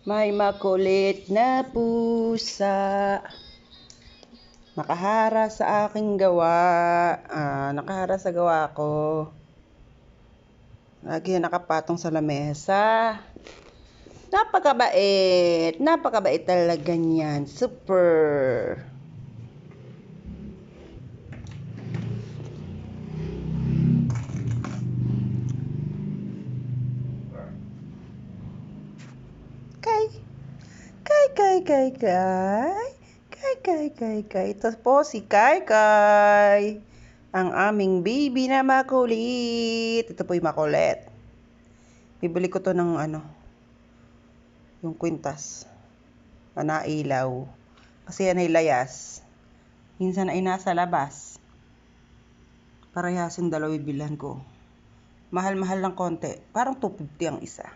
May makulit na pusa, nakahara sa aking gawa. Nakahara sa gawa ko. Lagi nakapatong sa lamesa. Napakabait. Napakabait talaga niyan. Super. Kay. Ito po si Kay. Ang aming baby na makulit. Ito po yung makulit. Bibili ko to ng yung kwintas. Panailaw. Kasi yan ay layas. Minsan ay nasa labas. Parayasin dalaw bibilhan ko. Mahal-mahal lang konti. Parang 250 ang isa.